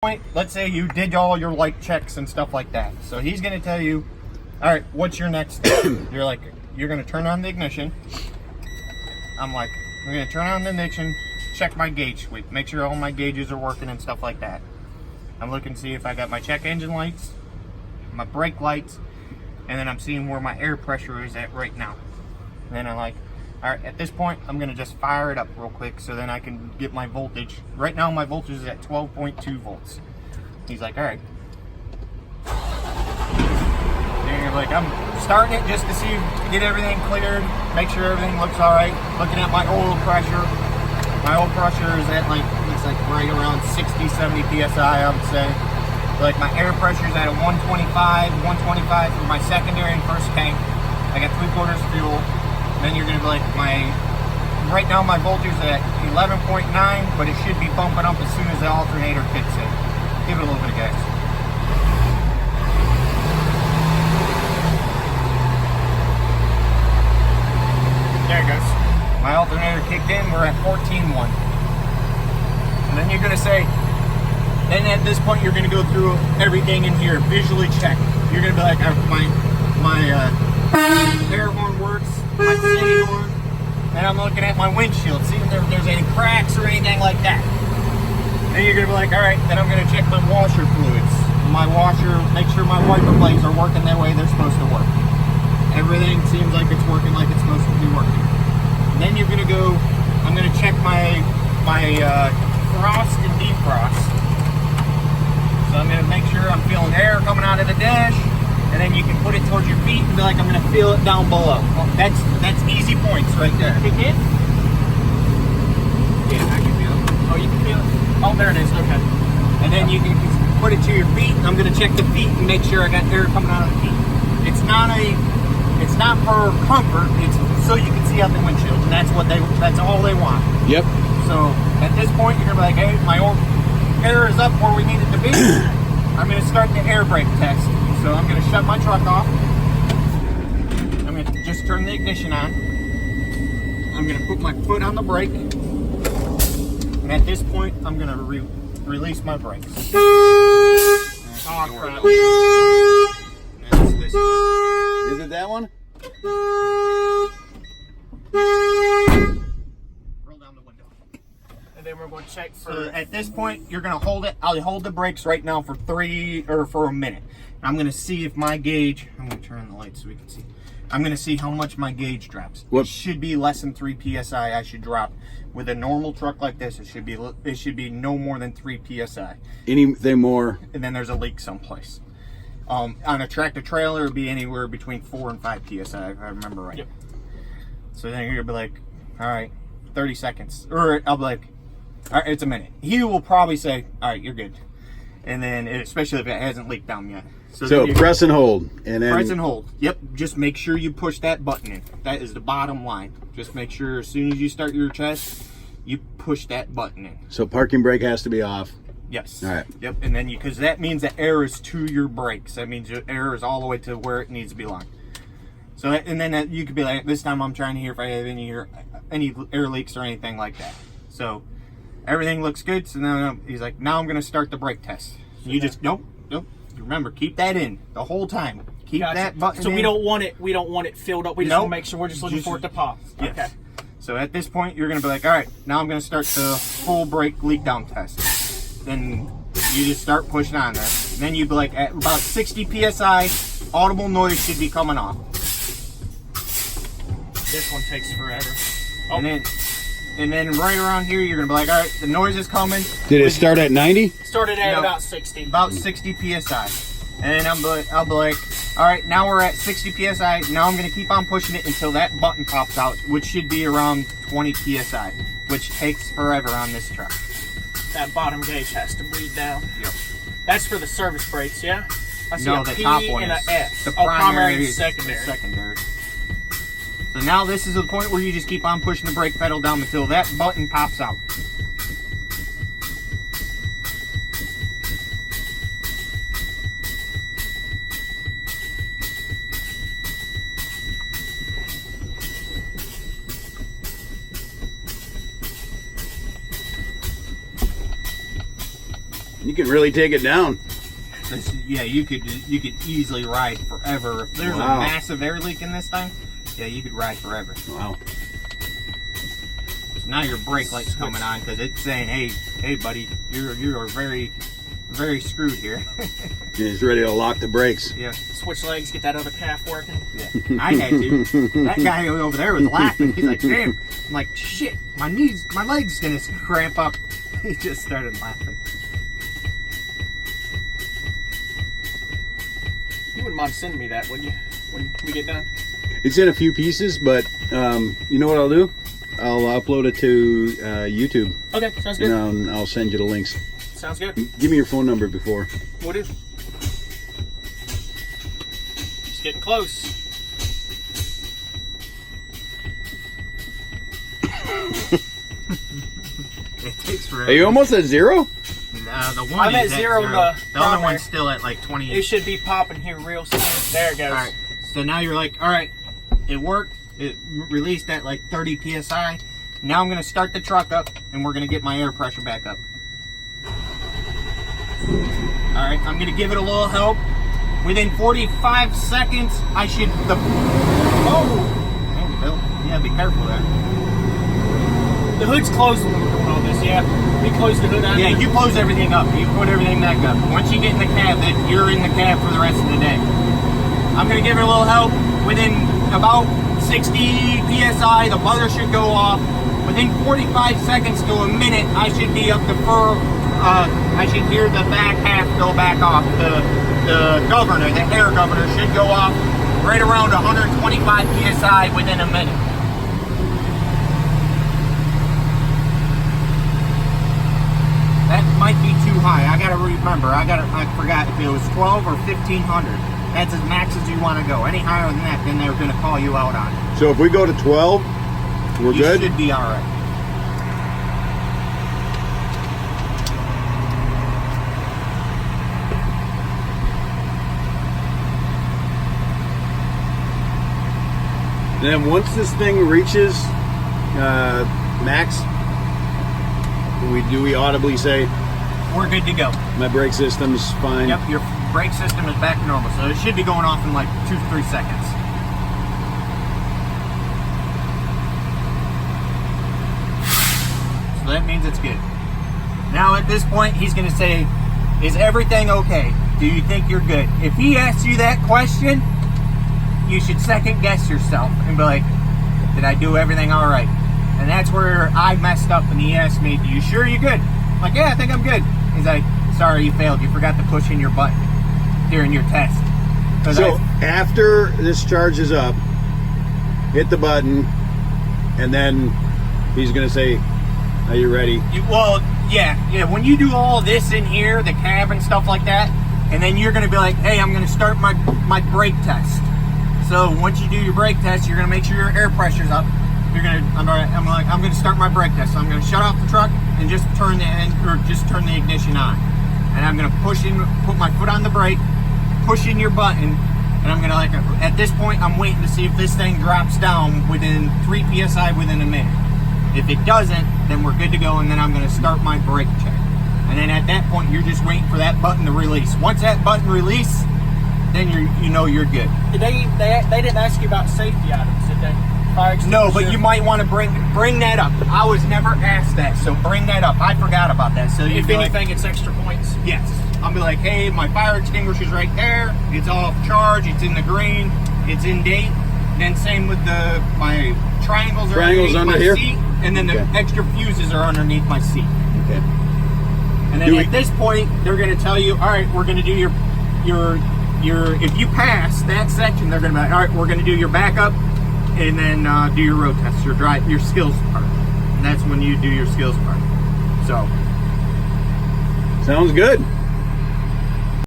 point, let's say you did all your light checks and stuff like that. So he's going to tell you, all right, what's your next step? You're like, you're going to turn on the ignition. I'm like, I'm going to turn on the ignition, check my gauge sweep, make sure all my gauges are working and stuff like that. I'm looking to see if I got my check engine lights, my brake lights, and then I'm seeing where my air pressure is at right now. And then I'm like, all right, at this point, I'm going to just fire it up real quick so then I can get my voltage. Right now, my voltage is at 12.2 volts. He's like, all right. And you're like, I'm starting it just to see, get everything cleared, make sure everything looks all right. Looking at my oil pressure. My oil pressure is at looks like right around 60, 70 PSI, I would say. Like my air pressure is at a 125 for my secondary and first tank. I got 3/4 fuel. Then you're gonna be like, right now my voltage is at 11.9, but it should be bumping up as soon as the alternator kicks in. Give it a little bit of gas. There it goes. My alternator kicked in, we're at 14.1. And then you're gonna say, then at this point you're gonna go through everything in here, visually check. You're gonna be like, my air horn works, my city horn, and I'm looking at my windshield, seeing if there's any cracks or anything like that. Then you're gonna be like, all right, then I'm gonna check my washer fluids. My washer, make sure my wiper blades are working the way they're supposed to work. Everything seems like it's working like it's supposed to be working. And then you're gonna go, I'm gonna check my frost and defrost. So I'm gonna make sure I'm feeling air coming out of the dash. And then you can put it towards your feet and be like, I'm going to feel it down below. Well, that's easy points right there. You can? Yeah, I can feel it. Oh, you can feel it? Oh, there it is. Okay. And then you can put it to your feet. I'm going to check the feet and make sure I got air coming out of the feet. It's not for comfort. It's so you can see out the windshield, and that's all they want. Yep. So at this point, you're going to be like, hey, my air is up where we need it to be. I'm going to start the air brake test. So I'm going to shut my truck off. I'm going to just turn the ignition on. I'm going to put my foot on the brake. And at this point, I'm going to release my brakes. Oh, crap. This one. Is it that one? Roll down the window. And then we're going to check for... So at this point, you're going to hold it. I'll hold the brakes right now for a minute. I'm going to see if my gauge, I'm going to turn on the light so we can see. I'm going to see how much my gauge drops. It should be less than 3 PSI I should drop. With a normal truck like this, it should be no more than 3 PSI. Anything more? And then there's a leak someplace. On a tractor trailer, it would be anywhere between 4 and 5 PSI, if I remember right. Yep. So then you're going to be like, all right, 30 seconds. Or I'll be like, all right, it's a minute. He will probably say, all right, you're good. And then, especially if it hasn't leaked down yet. So press and hold. And then press and hold. Yep. Just make sure you push that button in. That is the bottom line. Just make sure as soon as you start your test, you push that button in. So parking brake has to be off. Yes. All right. Yep. And then because that means the air is to your brakes. That means your air is all the way to where it needs to be lined. So and then you could be like, this time I'm trying to hear if I have any air leaks or anything like that. So everything looks good. So now he's like, now I'm going to start the brake test. You just nope. Remember, keep that in the whole time. Keep that button so in. we don't want it filled up. We just want to make sure we're just looking for it to pop. Yes. Okay. So at this point, you're going to be like, all right, now I'm going to start the full brake leak down test. Then you just start pushing on there. And then you'd be like, at about 60 PSI, audible noise should be coming off. This one takes forever. Oh. And then right around here, you're going to be like, all right, the noise is coming. Did it start at 90? Started at about 60. About 60 PSI. And then I'll be like, all right, now we're at 60 PSI. Now I'm going to keep on pushing it until that button pops out, which should be around 20 PSI, which takes forever on this truck. That bottom gauge has to bleed down. Yep. That's for the service brakes, yeah? I see No, a the P top one and is a F. the primary and is secondary. So now this is the point where you just keep on pushing the brake pedal down until that button pops out. You can really take it down. Yeah, you could easily ride forever. If there's a massive air leak in this thing, yeah, you could ride forever. Wow. So now your brake light's coming on because it's saying, hey, buddy, you are very, very screwed here. He's ready to lock the brakes. Yeah. Switch legs, get that other calf working. Yeah, I had to. That guy over there was laughing. He's like, damn. I'm like, shit, my leg's gonna cramp up. He just started laughing. You wouldn't mind sending me that, would you? When we get done? It's in a few pieces, but you know what I'll do? I'll upload it to YouTube. Okay, sounds good. And I'll send you the links. Sounds good. Give me your phone number before. What is? Just getting close. It takes forever. Are you almost at 0? The one I'm at is zero, The the other primary. one's still at like 20. It should be popping here real soon. There it goes. All right. So now you're like, all right, it worked. It released at like 30 psi. Now I'm going to start the truck up, and we're going to get my air pressure back up. All right, I'm going to give it a little help. Within 45 seconds, I should. Oh, Bill. Yeah, be careful there. The hood's closed when we're doing all this. Yeah, we close the hood on. Yeah, you close everything up. You put everything back up. Once you get in the cab, then you're in the cab for the rest of the day. I'm going to give it a little help. Within about 60 psi, the buzzer should go off. Within 45 seconds to a minute, I should be up to I should hear the back half go back off. The governor, the air governor, should go off right around 125 psi within a minute. That might be too high. I gotta remember. I forgot if it was 12 or 1500. That's as max as you want to go. Any higher than that, then they're gonna call you out on it. So if we go to 12, we're good? You should be all right. And then once this thing reaches max, we audibly say, We're good to go. my brake system's fine. Yep, your brake system is back to normal, so it should be going off in like 2-3 seconds. So that means it's good. Now at this point, he's going to say, is everything okay? Do you think you're good? If he asks you that question, you should second guess yourself and be like, did I do everything all right? And that's where I messed up, and he asked me, you sure you're good? I'm like, yeah, I think I'm good. He's like, sorry, you failed. You forgot to push in your button during your test. So after this charges up, hit the button, and then he's going to say, are you ready? Well, yeah. When you do all this in here, the cab and stuff like that, and then you're going to be like, hey, I'm going to start my brake test. So once you do your brake test, you're going to make sure your air pressure's up. I'm going to start my brake test. So I'm going to shut off the truck and just turn the ignition on. And I'm going to put my foot on the brake, push in your button, and I'm going to at this point, I'm waiting to see if this thing drops down within 3 psi within a minute. If it doesn't, then we're good to go, and then I'm going to start my brake check. And then at that point, you're just waiting for that button to release. Once that button releases, then you're good. They didn't ask you about safety items, did they? Fire extinguisher? No, but you might want to bring that up. I was never asked that, so bring that up. I forgot about that. So if anything, it's extra points. Yes. I'll be like, hey, my fire extinguisher's right there. It's off charge. It's in the green. It's in date. Then same with my triangles are underneath under my here? seat, and then the extra fuses are underneath my seat. Okay. And then at this point, they're going to tell you, all right, we're going to do your if you pass that section, they're going to be like, all right, we're going to do your backup, and then do your road test, your skills part. And that's when you do your skills part. So. Sounds good.